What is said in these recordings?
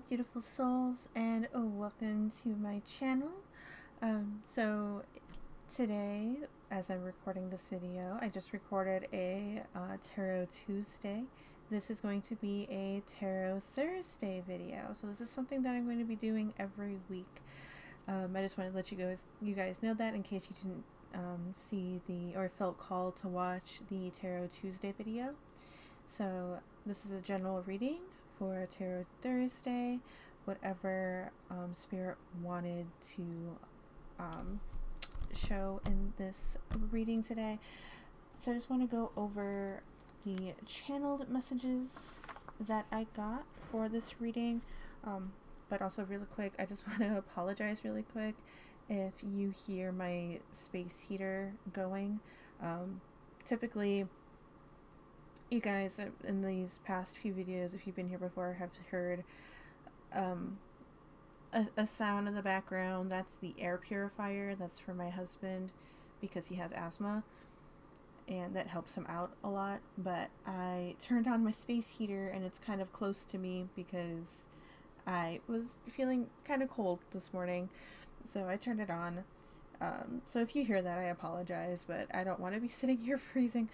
beautiful souls, and welcome to my channel. So today, as I'm recording this video, I just recorded a Tarot Tuesday. This is going to be a Tarot Thursday video. So this is something that I'm going to be doing every week. I just wanted to let you guys know that in case you didn't see or felt called to watch the Tarot Tuesday video. So this is a general reading for Tarot Thursday, whatever Spirit wanted to show in this reading today. So I just want to go over the channeled messages that I got for this reading. But also really quick, I just want to apologize really quick if you hear my space heater going. Typically, you guys in these past few videos, if you've been here before, have heard a sound in the background. That's the air purifier. That's for my husband because he has asthma, and that helps him out a lot. But I turned on my space heater and it's kind of close to me because I was feeling kind of cold this morning, so I turned it on. So if you hear that, I apologize, but I don't want to be sitting here freezing.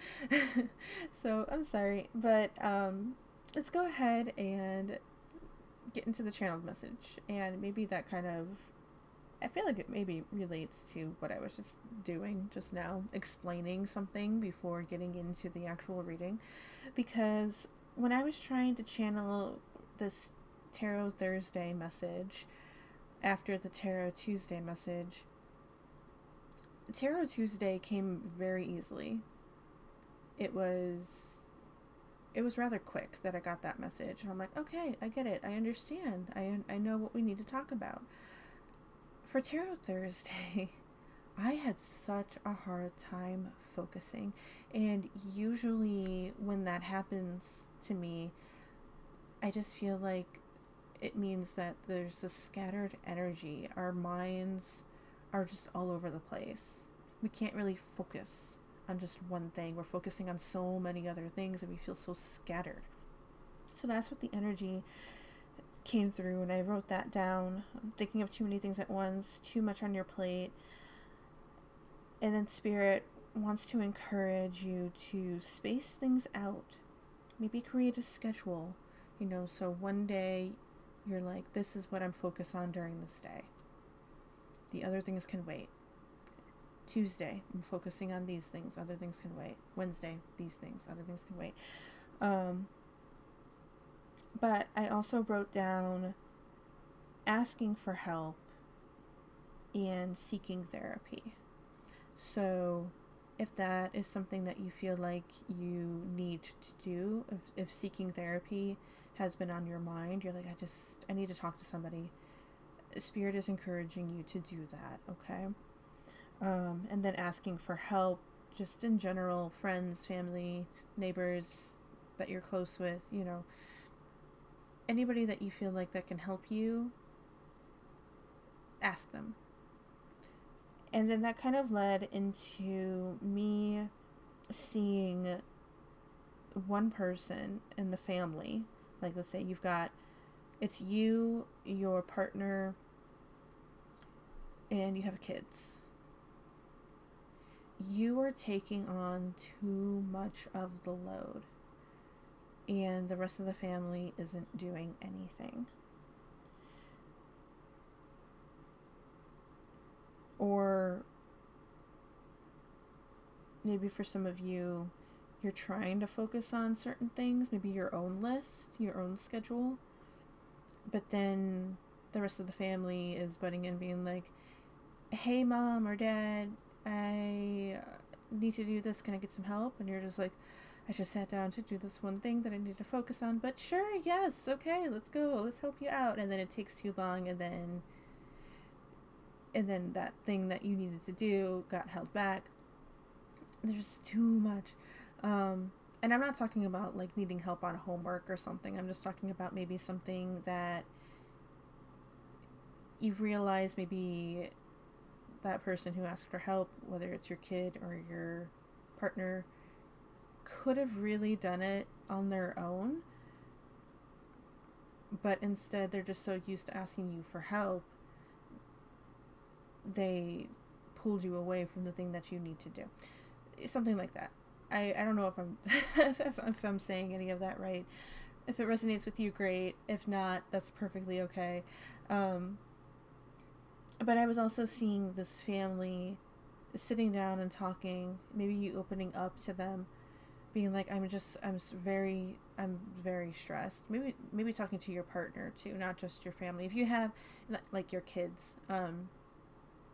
So I'm sorry, but let's go ahead and get into the channeled message. And maybe that kind of, I feel like it maybe relates to what I was just doing just now, explaining something before getting into the actual reading. Because when I was trying to channel this Tarot Thursday message after the Tarot Tuesday message, Tarot Tuesday came very easily. It was rather quick that I got that message, and I'm like, okay, I get it, I understand, I know what we need to talk about. For Tarot Thursday, I had such a hard time focusing, and usually when that happens to me, I just feel like it means that there's this scattered energy. Our minds are just all over the place. We can't really focus on just one thing. We're focusing on so many other things and we feel so scattered. So that's what the energy came through, and I wrote that down. I'm thinking of too many things at once, too much on your plate. And then Spirit wants to encourage you to space things out. Maybe create a schedule, so one day you're like, this is what I'm focused on during this day. The other things can wait. Tuesday, I'm focusing on these things. Other things can wait. Wednesday, these things. Other things can wait. But I also wrote down asking for help and seeking therapy. So if that is something that you feel like you need to do, if seeking therapy has been on your mind, you're like, I need to talk to somebody, Spirit is encouraging you to do that, okay? And then asking for help, just in general, friends, family, neighbors that you're close with, anybody that you feel like that can help you, ask them. And then that kind of led into me seeing one person in the family. Like, let's say it's you, your partner, and you have kids. You are taking on too much of the load, and the rest of the family isn't doing anything. Or maybe for some of you, you're trying to focus on certain things, maybe your own list, your own schedule, but then the rest of the family is butting in, being like, hey mom or dad, I need to do this, can I get some help? And you're just like, I just sat down to do this one thing that I need to focus on, but sure, yes, okay, let's go, let's help you out. And then it takes too long, and then that thing that you needed to do got held back. There's too much. And I'm not talking about like needing help on homework or something. I'm just talking about maybe something that you realize maybe that person who asked for help, whether it's your kid or your partner, could have really done it on their own, but instead they're just so used to asking you for help, they pulled you away from the thing that you need to do. Something like that. I don't know if I'm if I'm saying any of that right. If it resonates with you, great. If not, that's perfectly okay. Um, but I was also seeing this family sitting down and talking, maybe you opening up to them, being like, I'm very stressed. Maybe talking to your partner too, not just your family. If you have like your kids,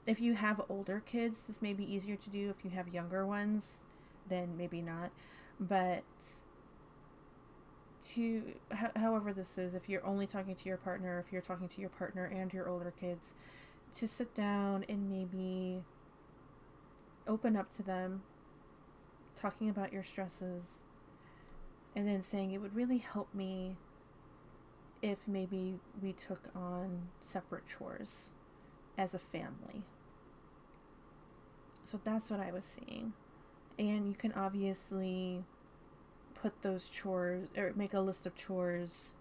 if you have older kids, this may be easier to do. If you have younger ones, then maybe not. But to however this is, if you're only talking to your partner, if you're talking to your partner and your older kids, to sit down and maybe open up to them, talking about your stresses, and then saying it would really help me if maybe we took on separate chores as a family. So that's what I was seeing. And you can obviously put those chores or make a list of chores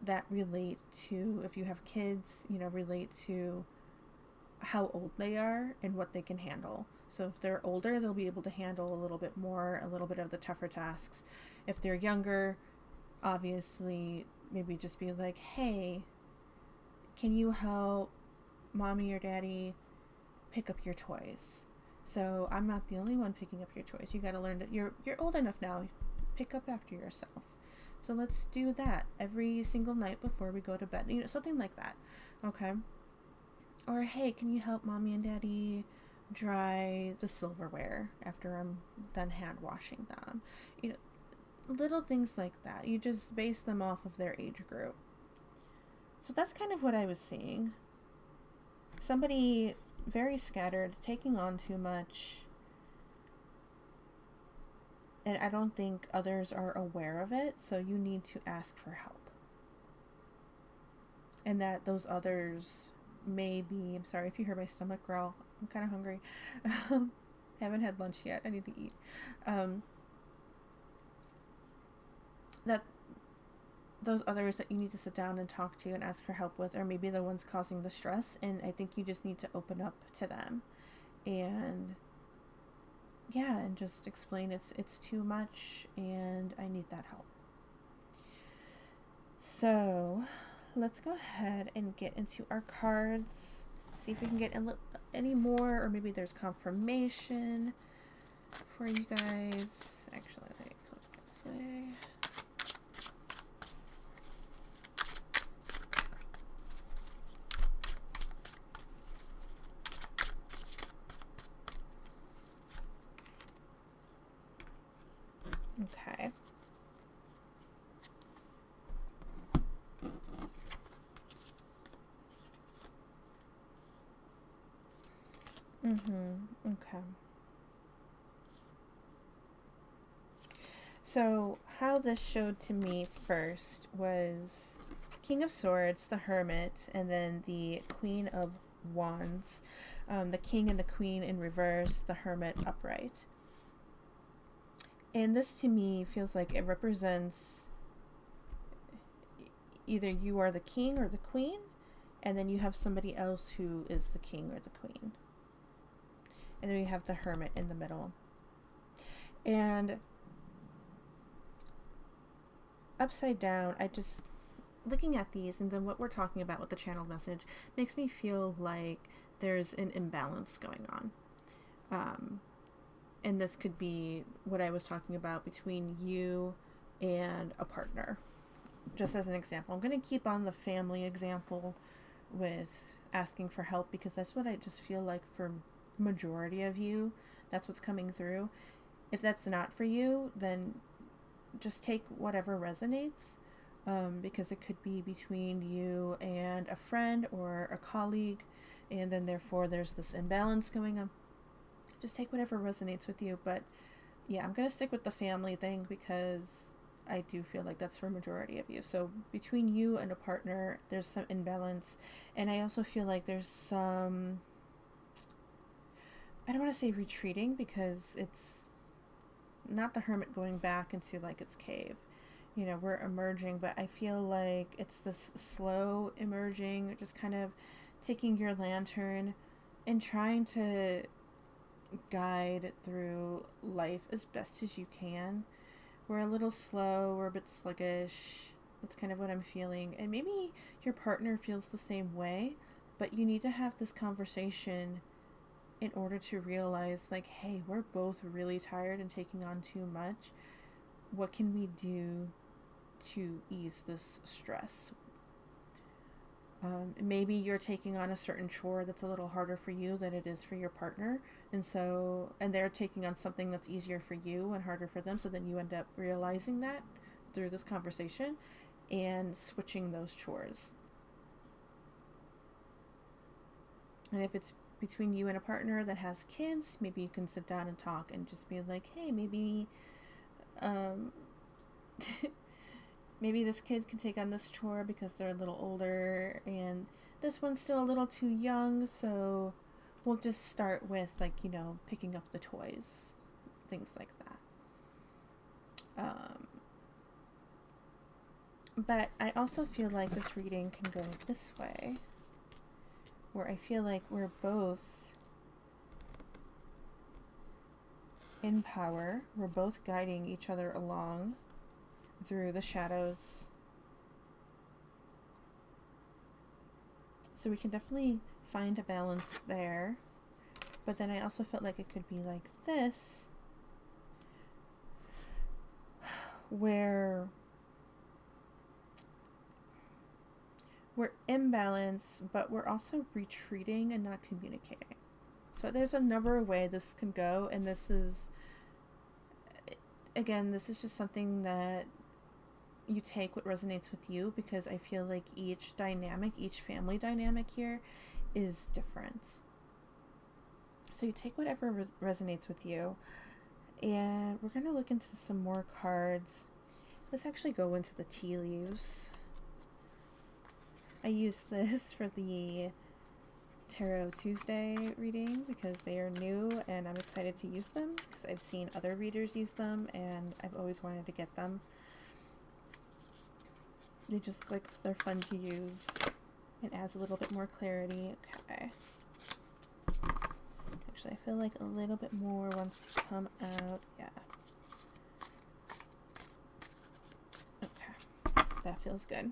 that relate to, if you have kids, relate to how old they are and what they can handle. So if they're older, they'll be able to handle a little bit more, a little bit of the tougher tasks. If they're younger, obviously, maybe just be like, hey, can you help mommy or daddy pick up your toys? So I'm not the only one picking up your toys. You got to learn that you're old enough now. Pick up after yourself. So let's do that every single night before we go to bed. Something like that. Okay? Or, hey, can you help mommy and daddy dry the silverware after I'm done hand washing them? Little things like that. You just base them off of their age group. So that's kind of what I was seeing. Somebody very scattered, taking on too much, and I don't think others are aware of it, so you need to ask for help. And that those others may be, I'm sorry if you hear my stomach growl, I'm kind of hungry. Haven't had lunch yet, I need to eat. That those others that you need to sit down and talk to and ask for help with are maybe the ones causing the stress, and I think you just need to open up to them and and just explain it's too much and I need that help. So let's go ahead and get into our cards, see if we can get any more, or maybe there's confirmation for you guys. Actually, let me flip this way. Okay. Okay. So, how this showed to me first was King of Swords, the Hermit, and then the Queen of Wands. The King and the Queen in reverse, the Hermit upright. And this to me feels like it represents either you are the king or the queen, and then you have somebody else who is the king or the queen. And then you have the hermit in the middle. And upside down, I just, looking at these and then what we're talking about with the channel message makes me feel like there's an imbalance going on. And this could be what I was talking about between you and a partner. Just as an example, I'm going to keep on the family example with asking for help because that's what I just feel like for majority of you, that's what's coming through. If that's not for you, then just take whatever resonates, because it could be between you and a friend or a colleague, and then therefore there's this imbalance going on. Just take whatever resonates with you. But yeah, I'm going to stick with the family thing because I do feel like that's for majority of you. So between you and a partner, there's some imbalance. And I also feel like there's some, I don't want to say retreating because it's not the hermit going back into like its cave. we're emerging, but I feel like it's this slow emerging, just kind of taking your lantern and trying to guide through life as best as you can. We're a little slow, we're a bit sluggish. That's kind of what I'm feeling. And maybe your partner feels the same way, but you need to have this conversation in order to realize, like, hey, we're both really tired and taking on too much. What can we do to ease this stress? Maybe you're taking on a certain chore that's a little harder for you than it is for your partner, and they're taking on something that's easier for you and harder for them, so then you end up realizing that through this conversation and switching those chores. And if it's between you and a partner that has kids, maybe you can sit down and talk and just be like, hey, maybe um, maybe this kid can take on this chore because they're a little older, and this one's still a little too young, so we'll just start with, like, picking up the toys, things like that. But I also feel like this reading can go this way, where I feel like we're both in power. We're both guiding each other along through the shadows. So we can definitely find a balance there. But then I also felt like it could be like this, where we're imbalanced, but we're also retreating and not communicating. So there's a number of ways this can go, and this is just something that you take what resonates with you, because I feel like each family dynamic here is different. So you take whatever resonates with you, and we're going to look into some more cards. Let's actually go into the tea leaves. I used this for the Tarot Tuesday reading because they are new and I'm excited to use them because I've seen other readers use them and I've always wanted to get them. They just they're fun to use and adds a little bit more clarity. Okay. Actually, I feel like a little bit more wants to come out. Yeah. Okay. That feels good.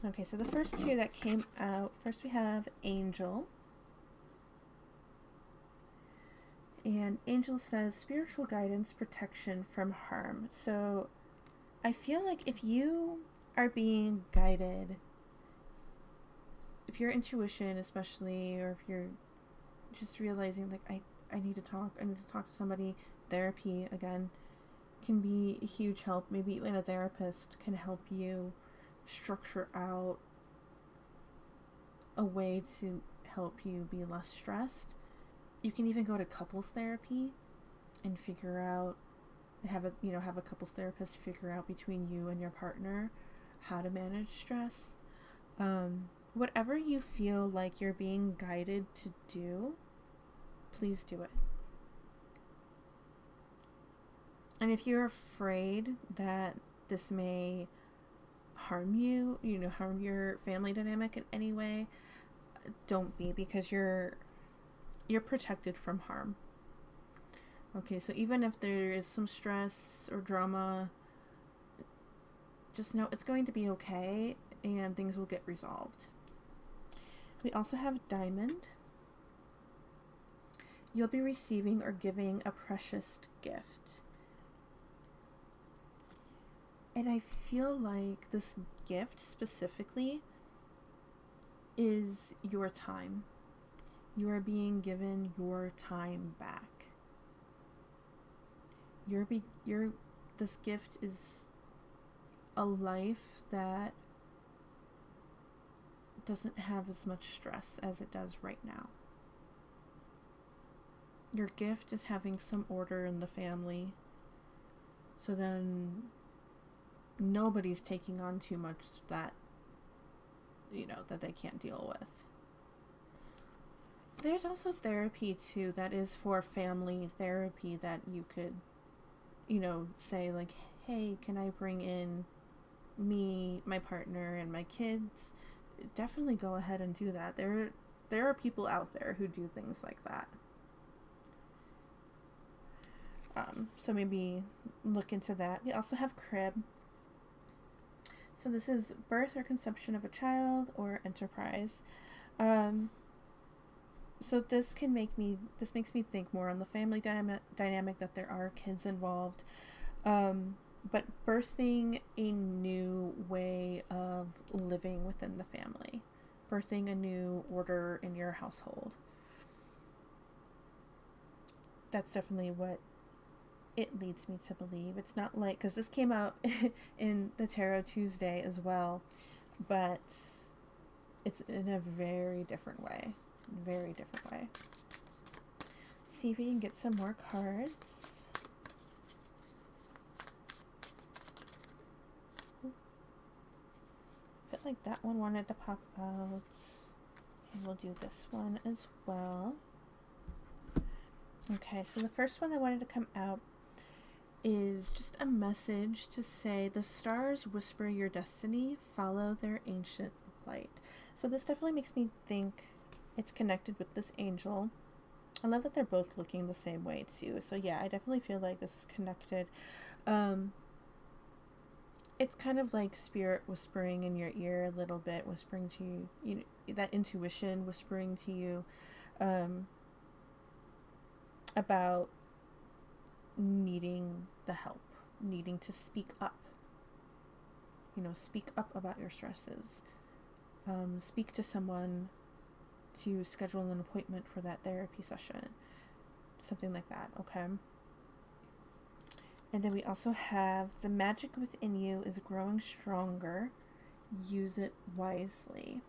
Okay, so the first two that came out, first we have Angel. And Angel says spiritual guidance, protection from harm. So I feel like if you are being guided, if your intuition especially, or if you're just realizing like I need to talk to somebody, therapy again can be a huge help. Maybe even a therapist can help you structure out a way to help you be less stressed. You can even go to couples therapy and figure out and have a couples therapist figure out between you and your partner how to manage stress. Whatever you feel like you're being guided to do, please do it. And if you're afraid that this may harm you, harm your family dynamic in any way, don't be, because you're protected from harm. Okay, so even if there is some stress or drama, just know it's going to be okay and things will get resolved. We also have Diamond. You'll be receiving or giving a precious gift. And I feel like this gift specifically is your time. You are being given your time back. This gift is a life that doesn't have as much stress as it does right now. Your gift is having some order in the family, so then nobody's taking on too much that they can't deal with. There's also therapy too that is for family therapy that you could say like, hey, can I bring in me, my partner, and my kids? Definitely go ahead and do that. There are people out there who do things like that. So maybe look into that. We also have crib. So this is birth or conception of a child or enterprise. So this makes me think more on the family dynamic that there are kids involved. But birthing a new way of living within the family, birthing a new order in your household. That's definitely what it leads me to believe. It's not like, because this came out in the Tarot Tuesday as well, but it's in a very different way. Very different way. Let's see if we can get some more cards. I feel like that one wanted to pop out. And we'll do this one as well. Okay, so the first one that wanted to come out is just a message to say, the stars whisper your destiny, follow their ancient light. So this definitely makes me think it's connected with this angel. I love that they're both looking the same way too. So yeah, I definitely feel like this is connected. It's kind of like spirit whispering in your ear a little bit, whispering to you, that intuition whispering to you about needing the help, needing to speak up. Speak up about your stresses. Speak to someone to schedule an appointment for that therapy session. Something like that, okay? And then we also have, the magic within you is growing stronger. Use it wisely.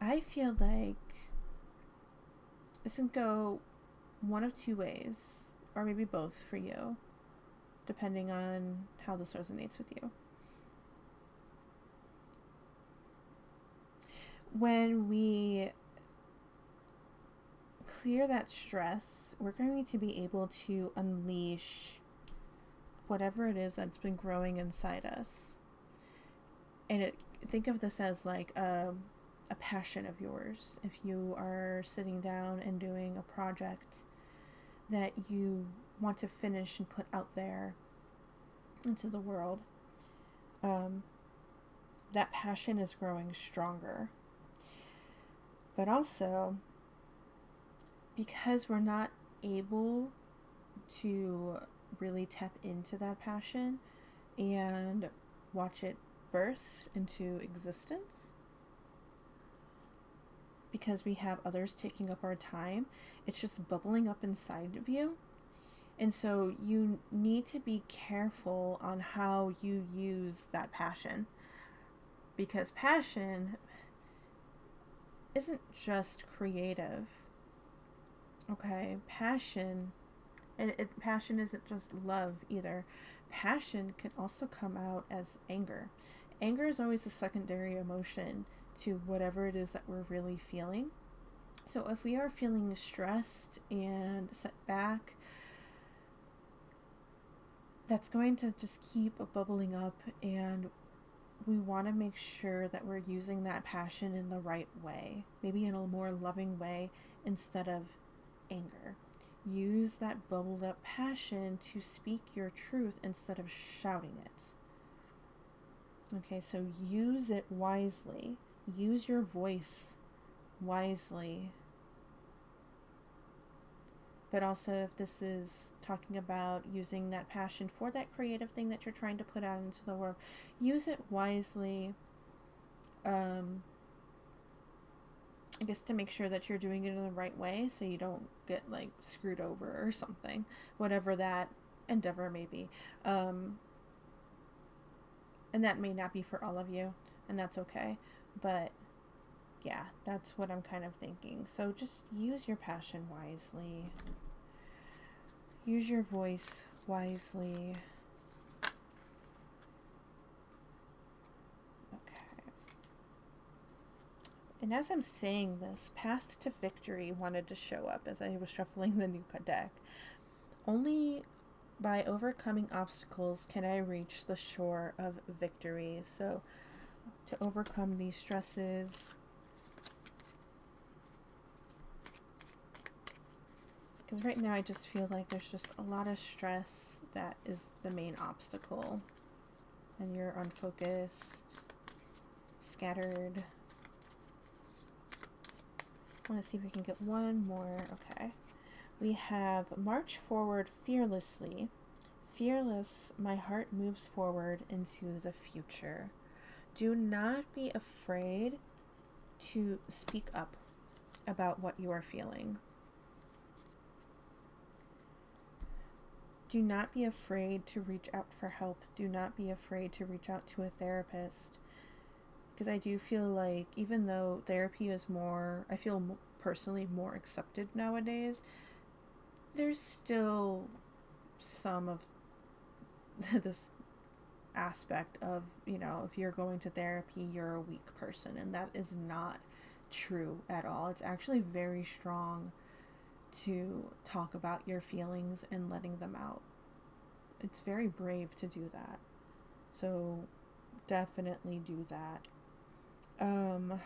I feel like this can go one of two ways, or maybe both for you, depending on how this resonates with you. When we clear that stress, we're going to be able to unleash whatever it is that's been growing inside us. And think of this as like a passion of yours. If you are sitting down and doing a project that you want to finish and put out there into the world, that passion is growing stronger. But also, because we're not able to really tap into that passion and watch it burst into existence, because we have others taking up our time, it's just bubbling up inside of you. And so you need to be careful on how you use that passion, because passion isn't just creative. Okay, passion, and passion isn't just love either. Passion can also come out as anger. Anger is always a secondary emotion to whatever it is that we're really feeling. So if we are feeling stressed and set back, that's going to just keep bubbling up, and we want to make sure that we're using that passion in the right way, maybe in a more loving way instead of anger. Use that bubbled up passion to speak your truth instead of shouting it. Okay, so use it wisely. Use your voice wisely. But also, if this is talking about using that passion for that creative thing that you're trying to put out into the world, use it wisely. I guess to make sure that you're doing it in the right way, so you don't get like screwed over or something, whatever that endeavor may be. And that may not be for all of you, and that's okay. But yeah, that's what I'm kind of thinking. So just use your passion wisely. Use your voice wisely. Okay. And as I'm saying this, Path to Victory wanted to show up as I was shuffling the new deck. Only by overcoming obstacles can I reach the shore of victory. So, to overcome these stresses, because right now I just feel like there's just a lot of stress that is the main obstacle. And you're unfocused, scattered. I want to see if we can get one more. Okay. We have March Forward Fearlessly. Fearless, my heart moves forward into the future. Do not be afraid to speak up about what you are feeling. Do not be afraid to reach out for help. Do not be afraid to reach out to a therapist. Because I do feel like even though therapy is more, I feel personally more accepted nowadays, there's still some of this aspect of, you know, if you're going to therapy, you're a weak person. And that is not true at all. It's actually very strong to talk about your feelings and letting them out. It's very brave to do that. So definitely do that. I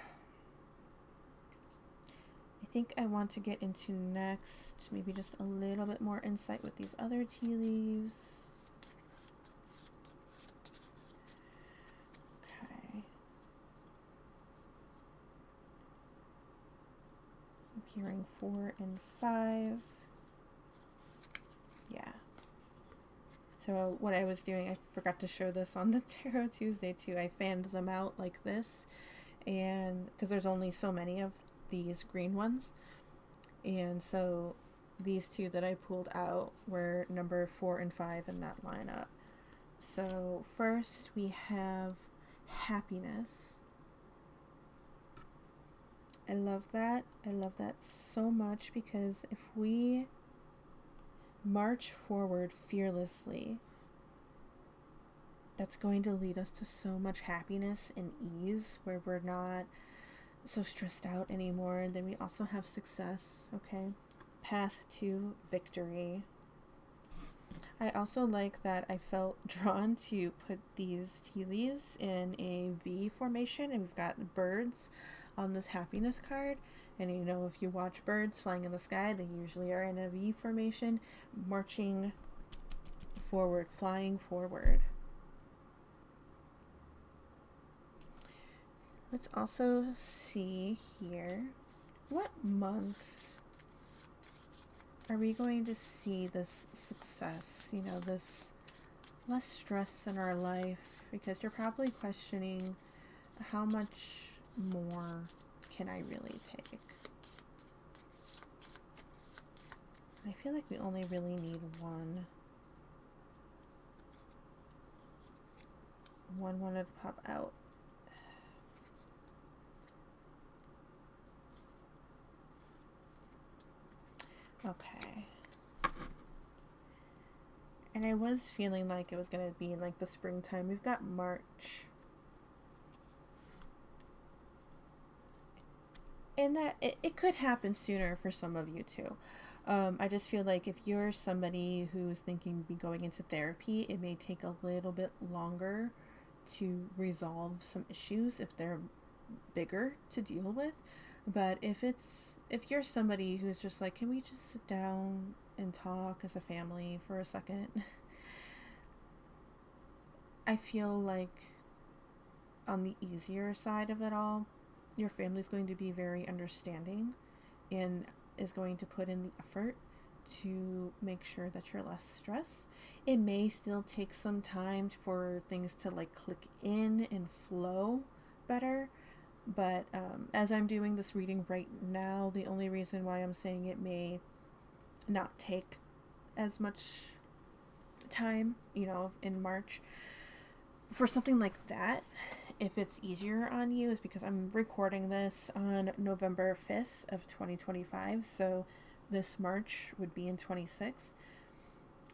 think I want to get into next, maybe just a little bit more insight with these other tea leaves. Okay. I'm hearing 4 and 5. Yeah. So what I was doing, I forgot to show this on the Tarot Tuesday too. I fanned them out like this, and because there's only so many of these green ones, and so these two that I pulled out were number 4 and 5 in that lineup. So first we have happiness. I love that. I love that so much, because if we march forward fearlessly, that's going to lead us to so much happiness and ease, where we're not so stressed out anymore. And then we also have success. Okay, path to victory. I also like that I felt drawn to put these tea leaves in a V formation, and we've got birds on this happiness card. And you know, if you watch birds flying in the sky, they usually are in a V formation, marching forward, flying forward. Let's also see here, what month are we going to see this success, you know, this less stress in our life? Because you're probably questioning, how much more can I really take? I feel like we only really need one. One wanted to pop out. Okay. And I was feeling like it was going to be in like the springtime. We've got March. And that it could happen sooner for some of you too. I just feel like if you're somebody who's thinking of be going into therapy, it may take a little bit longer to resolve some issues if they're bigger to deal with. But if you're somebody who's just like, can we just sit down and talk as a family for a second? I feel like on the easier side of it all, your family's going to be very understanding and is going to put in the effort to make sure that you're less stressed. It may still take some time for things to like click in and flow better, but as I'm doing this reading right now, the only reason why I'm saying it may not take as much time, you know, in March for something like that, if it's easier on you, is because I'm recording this on November 5th of 2025, so this March would be in 26.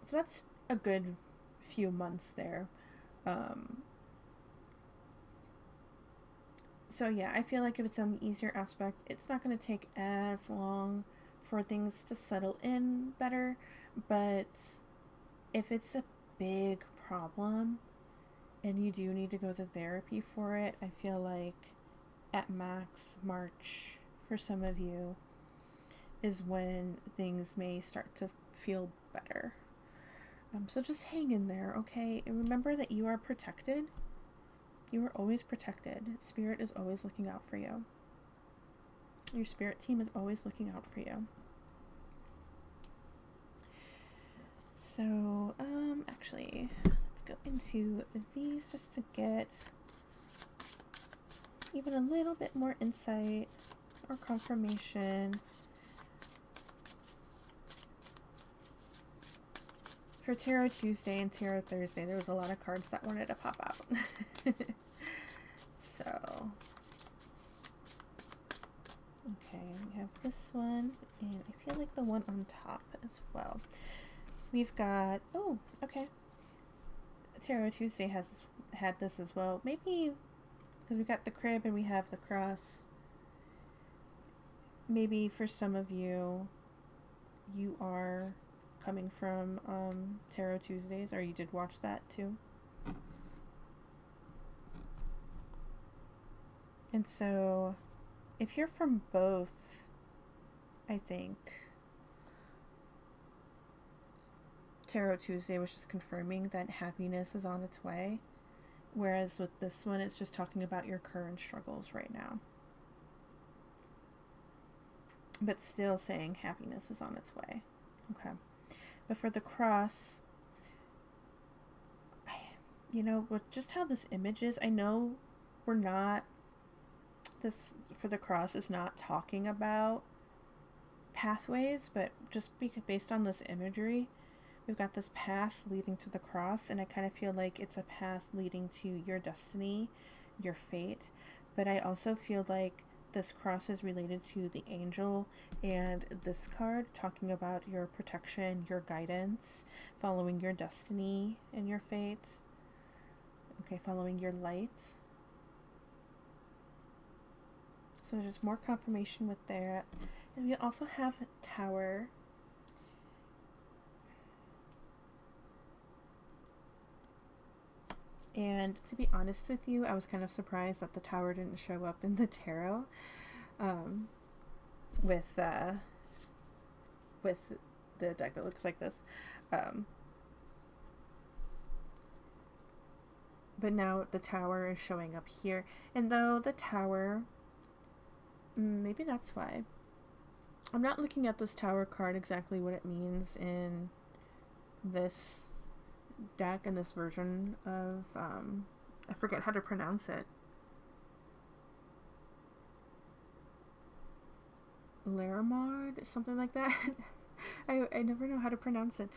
So that's a good few months there. So yeah, I feel like if it's on the easier aspect, it's not going to take as long for things to settle in better. But if it's a big problem and you do need to go to therapy for it, I feel like at max March for some of you is when things may start to feel better. So just hang in there, okay? And remember that you are protected. You are always protected. Spirit is always looking out for you. Your spirit team is always looking out for you. So, actually, let's go into these just to get even a little bit more insight or confirmation for Tarot Tuesday and Tarot Thursday. There was a lot of cards that wanted to pop out. So, okay, we have this one, and I feel like the one on top as well. We've got, oh, okay. Tarot Tuesday has had this as well. Maybe because we got the crib and we have the cross. Maybe for some of you, you are coming from Tarot Tuesdays, or you did watch that too. And so, if you're from both, I think Tarot Tuesday was just confirming that happiness is on its way, whereas with this one, it's just talking about your current struggles right now. But still saying happiness is on its way. Okay. But for the cross, with just how this image is, I know we're not, this for the cross is not talking about pathways, but just based on this imagery, we've got this path leading to the cross, and I kind of feel like it's a path leading to your destiny, your fate. But I also feel like this cross is related to the angel, and this card talking about your protection, your guidance, following your destiny and your fate. Okay, following your light. So there's more confirmation with that. And we also have Tower. And to be honest with you, I was kind of surprised that the Tower didn't show up in the tarot. With the deck that looks like this. But now the Tower is showing up here. And though the Tower, maybe that's why. I'm not looking at this Tower card exactly what it means in this deck and this version of, I forget how to pronounce it. Laramard? Something like that. I never know how to pronounce it.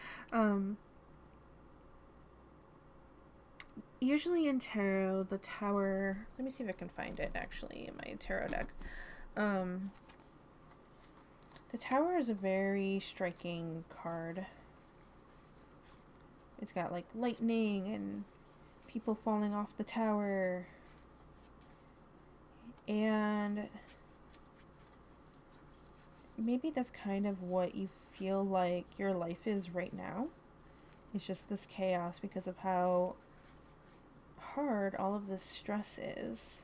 Usually in tarot, the Tower... Let me see if I can find it, actually, in my tarot deck. The Tower is a very striking card. It's got, like, lightning and people falling off the tower. And maybe that's kind of what you feel like your life is right now. It's just this chaos because of how hard all of this stress is.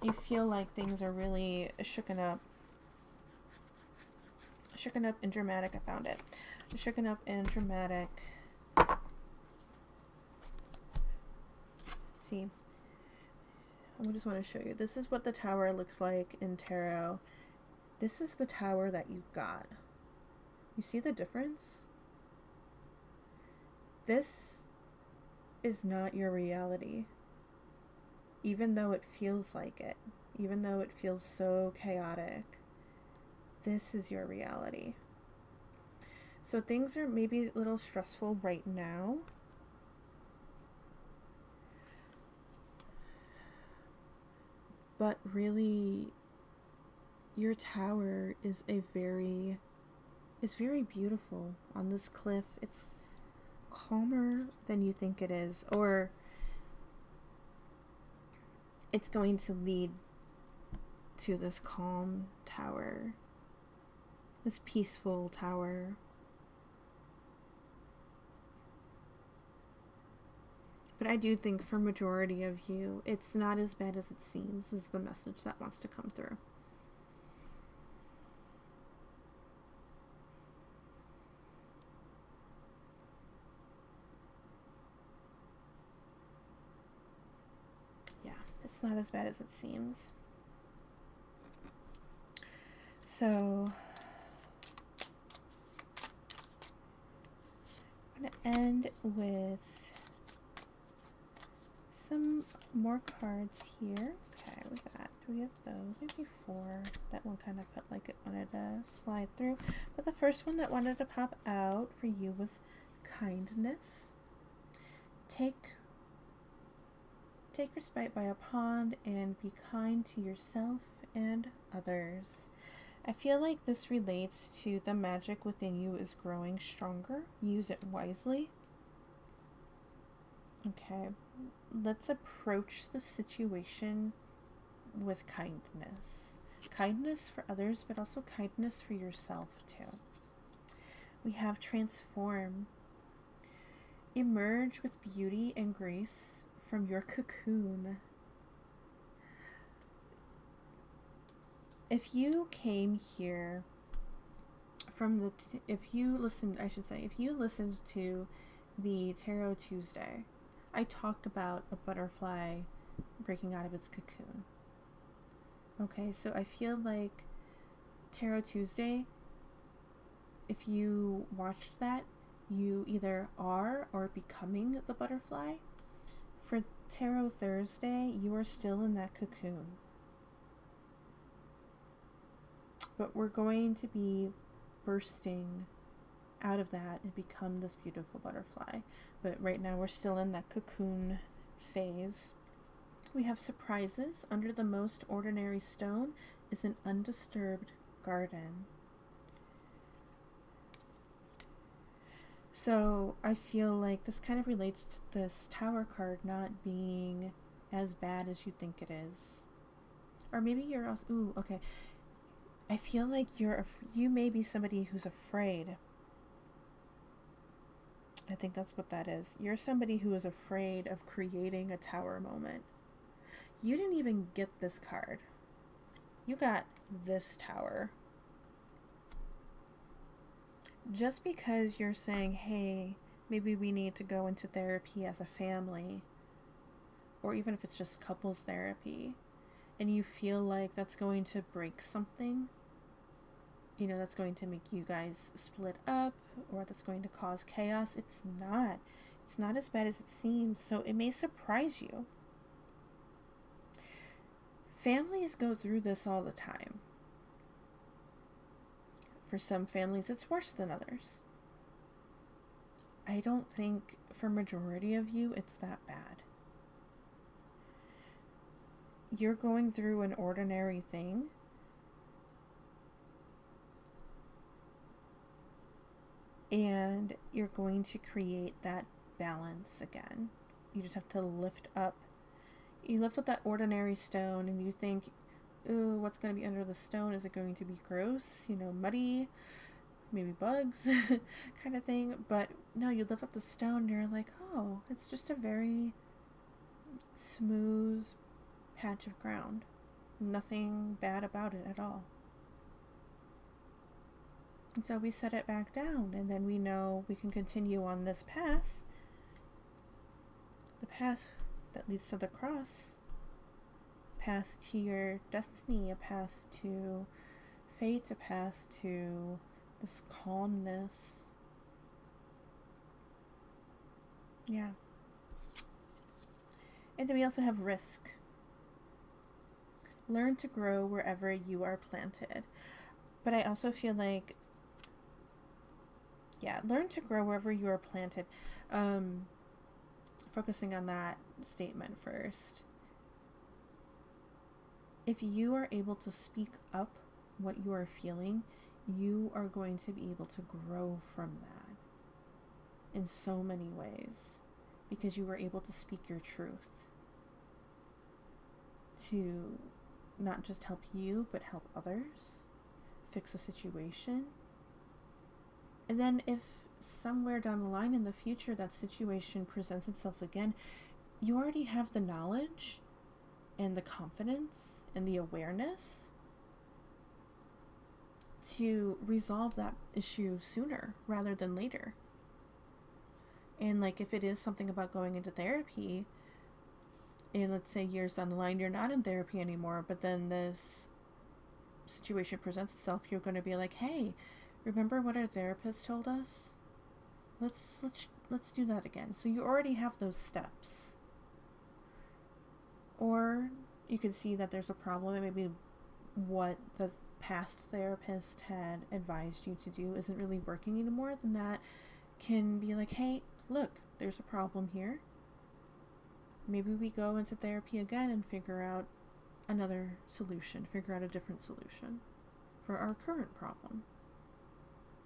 You feel like things are really shooken up and dramatic. I found it. Shooken up and dramatic. See, I just want to show you. This is what the Tower looks like in tarot. This is the Tower that you got. You see the difference? This is not your reality. Even though it feels like it. Even though it feels so chaotic. This is your reality. So things are maybe a little stressful right now. But really, your tower is very beautiful on this cliff. It's calmer than you think it is, or it's going to lead to this calm tower, this peaceful tower. But I do think for majority of you, it's not as bad as it seems, is the message that wants to come through. Yeah, it's not as bad as it seems. So I'm going to end with some more cards here. Okay, we got 3 of those, maybe 4. That one kind of felt like it wanted to slide through. But the first one that wanted to pop out for you was kindness. Take respite by a pond and be kind to yourself and others. I feel like this relates to the magic within you is growing stronger. Use it wisely. Okay, let's approach the situation with kindness. Kindness for others, but also kindness for yourself too. We have transform. Emerge with beauty and grace from your cocoon. If you came here from if you listened to the Tarot Tuesday, I talked about a butterfly breaking out of its cocoon. Okay, so I feel like Tarot Tuesday, if you watched that, you either are or becoming the butterfly. For Tarot Thursday, you are still in that cocoon. But we're going to be bursting out of that and become this beautiful butterfly. But right now we're still in that cocoon phase. We have surprises. Under the most ordinary stone is an undisturbed garden. So I feel like this kind of relates to this Tower card not being as bad as you think it is. Or maybe you're also, ooh, okay. I feel like you may be somebody who's afraid. I think that's what that is. You're somebody who is afraid of creating a tower moment. You didn't even get this card. You got this tower. Just because you're saying, hey, maybe we need to go into therapy as a family, or even if it's just couples therapy, and you feel like that's going to break something, you know, that's going to make you guys split up, or that's going to cause chaos, it's not. It's not as bad as it seems, so it may surprise you. Families go through this all the time. For some families, it's worse than others. I don't think for majority of you, it's that bad. You're going through an ordinary thing. And you're going to create that balance again. You just have to lift up. You lift up that ordinary stone and you think, ooh, what's going to be under the stone? Is it going to be gross, muddy, maybe bugs kind of thing? But no, you lift up the stone and you're like, oh, it's just a very smooth patch of ground. Nothing bad about it at all. And so we set it back down, and then we know we can continue on this path. The path that leads to the cross. Path to your destiny, a path to fate, a path to this calmness. Yeah. And then we also have risk. Learn to grow wherever you are planted. But I also feel like, learn to grow wherever you are planted. Focusing on that statement first. If you are able to speak up what you are feeling, you are going to be able to grow from that. in so many ways because you were able to speak your truth to not just help you, but help others, fix a situation. And then if somewhere down the line in the future that situation presents itself again, you already have the knowledge and the confidence and the awareness to resolve that issue sooner rather than later. And like if it is something about going into therapy, and let's say years down the line you're not in therapy anymore, but then this situation presents itself, you're going to be like, hey, remember what our therapist told us? Let's do that again. So you already have those steps. Or you could see that there's a problem and maybe what the past therapist had advised you to do isn't really working anymore. Then that can be like, hey, look, there's a problem here. Maybe we go into therapy again and figure out another solution, figure out a different solution for our current problem.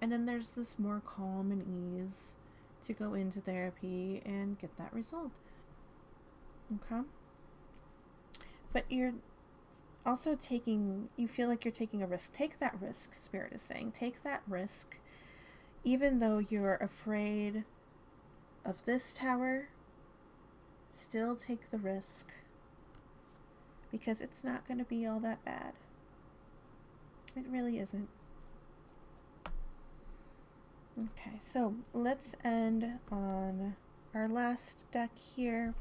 And then there's this more calm and ease to go into therapy and get that resolved. Okay? But you're also you feel like you're taking a risk. Take that risk, Spirit is saying. Take that risk. Even though you're afraid of this tower, still take the risk. Because it's not going to be all that bad. It really isn't. Okay, so let's end on our last deck here.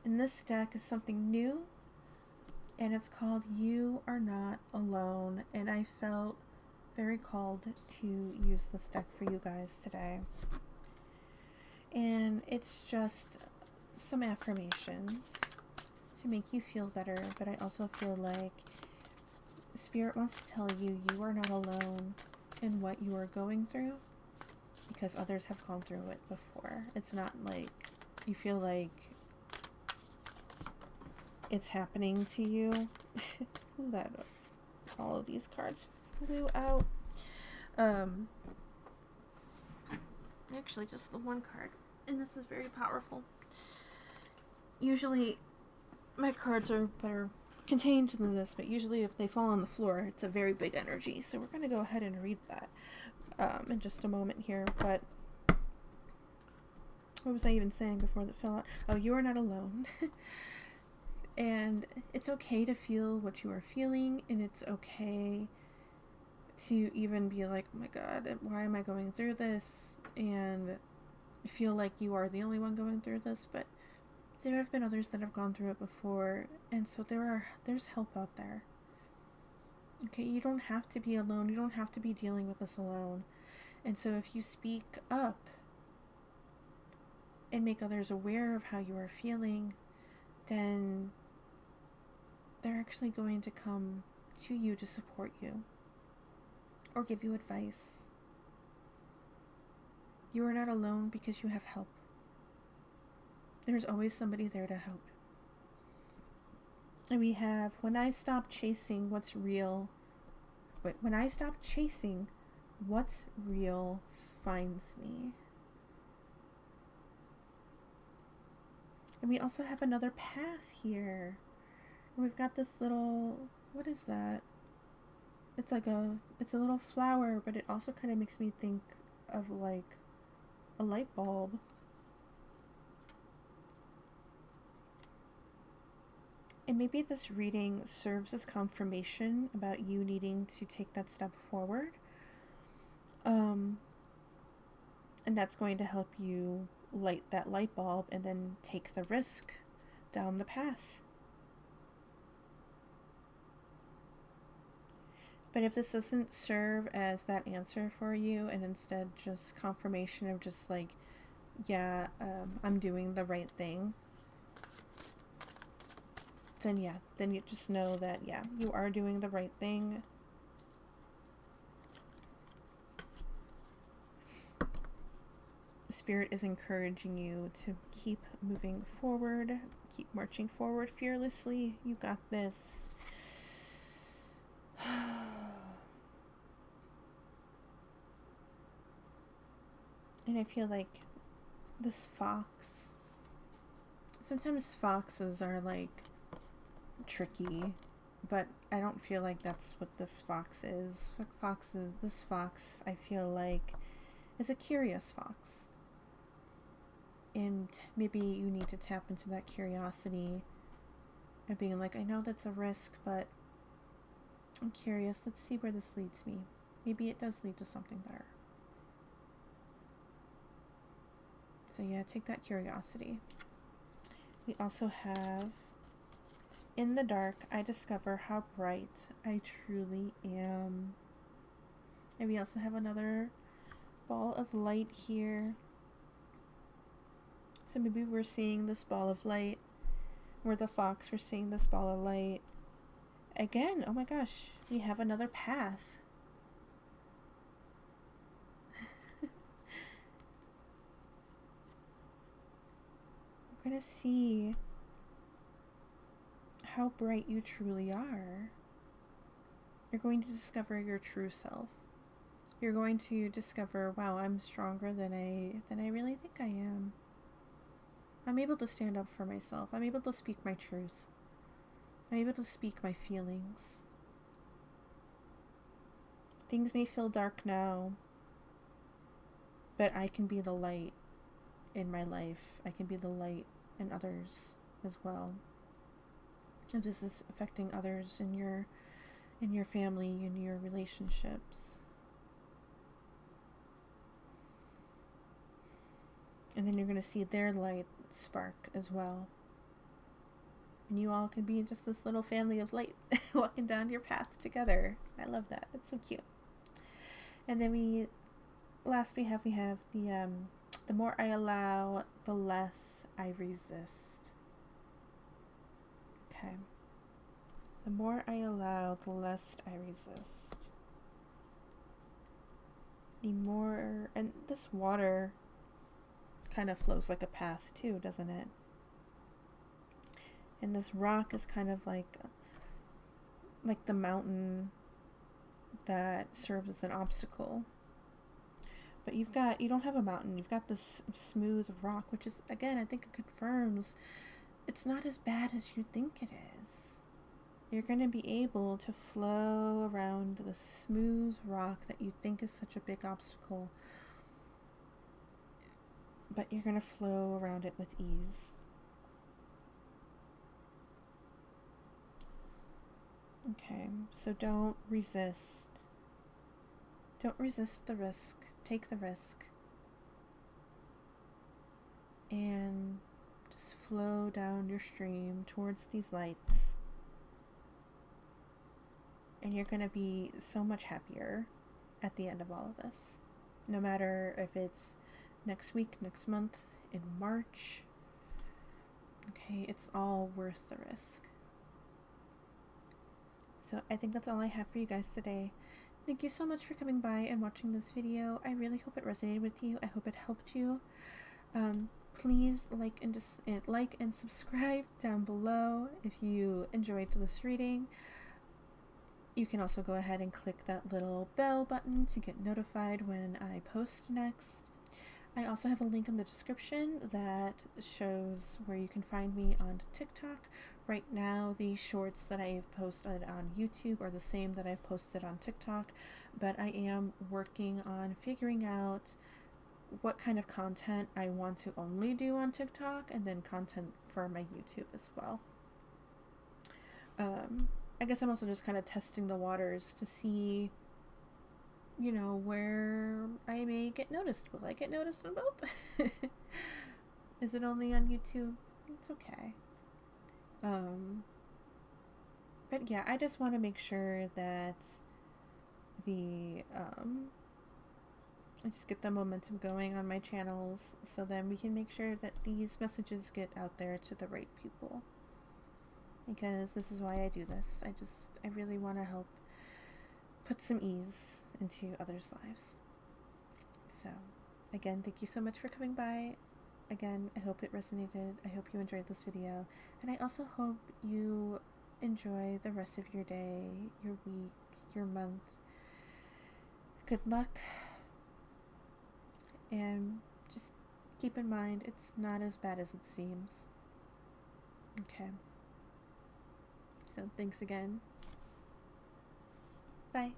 And this deck is something new, and it's called You Are Not Alone. And I felt very called to use this deck for you guys today. And it's just some affirmations to make you feel better, but I also feel like Spirit wants to tell you you are not alone in what you are going through, because others have gone through it before. It's not like you feel like it's happening to you. That all of these cards flew out. Actually, just the one card, and this is very powerful. Usually, my cards are better contained than this, but usually if they fall on the floor, it's a very big energy. So we're going to go ahead and read that in just a moment here. But what was I even saying before that fell out? Oh, you are not alone. And it's okay to feel what you are feeling, and it's okay to even be like, oh my God, why am I going through this? And feel like you are the only one going through this, but there have been others that have gone through it before, and so there's help out there. Okay, you don't have to be alone. You don't have to be dealing with this alone. And so if you speak up and make others aware of how you are feeling, then they're actually going to come to you to support you or give you advice. You are not alone because you have help. There's always somebody there to help. And we have, when I stop chasing what's real finds me. And we also have another path here. And we've got this little, what is that? It's a little flower, but it also kind of makes me think of like a light bulb. And maybe this reading serves as confirmation about you needing to take that step forward. And that's going to help you light that light bulb and then take the risk down the path. But if this doesn't serve as that answer for you, and instead just confirmation of just like, yeah, I'm doing the right thing, then you just know that, yeah, you are doing the right thing. Spirit is encouraging you to keep moving forward, keep marching forward fearlessly. You got this. And I feel like this fox, sometimes foxes are like tricky, but I don't feel like that's what this fox is. This fox, I feel like, is a curious fox. And maybe you need to tap into that curiosity and being like, I know that's a risk, but I'm curious. Let's see where this leads me. Maybe it does lead to something better. So yeah, take that curiosity. We also have, in the dark, I discover how bright I truly am. And we also have another ball of light here. So maybe we're seeing this ball of light. We're the fox, we're seeing this ball of light. Again, oh my gosh, we have another path. We're going to see how bright you truly are. You're going to discover your true self. You're going to discover, wow, I'm stronger than I really think I am. I'm able to stand up for myself. I'm able to speak my truth. I'm able to speak my feelings. Things may feel dark now, but I can be the light in my life. I can be the light in others as well. And this is affecting others in your family, in your relationships. And then you're going to see their light spark as well. And you all can be just this little family of light walking down your path together. I love that. That's so cute. And then we have the more I allow, the less I resist. Okay. The more I allow, the less I resist. The more, and this water kind of flows like a path too, doesn't it? And this rock is kind of like the mountain that serves as an obstacle. But you don't have a mountain, you've got this smooth rock, which is, again, I think it confirms it's not as bad as you think it is. You're going to be able to flow around the smooth rock that you think is such a big obstacle, but you're going to flow around it with ease. Okay, so don't resist. Don't resist the risk. Take the risk. And just flow down your stream towards these lights. And you're going to be so much happier at the end of all of this. No matter if it's next week, next month, in March. Okay, it's all worth the risk. So I think that's all I have for you guys today. Thank you so much for coming by and watching this video. I really hope it resonated with you. I hope it helped you. Please like and subscribe down below if you enjoyed this reading. You can also go ahead and click that little bell button to get notified when I post next. I also have a link in the description that shows where you can find me on TikTok. Right now, the shorts that I have posted on YouTube are the same that I've posted on TikTok, but I am working on figuring out what kind of content I want to only do on TikTok and then content for my YouTube as well. I guess I'm also just kind of testing the waters to see, where I may get noticed. Will I get noticed on both? Is it only on YouTube? It's okay. But yeah, I just want to make sure that I just get the momentum going on my channels, so then we can make sure that these messages get out there to the right people. Because this is why I do this. I really want to help put some ease into others' lives. So, again, thank you so much for coming by. Again, I hope it resonated. I hope you enjoyed this video. And I also hope you enjoy the rest of your day, your week, your month. Good luck. And just keep in mind, it's not as bad as it seems. Okay. So thanks again. Bye.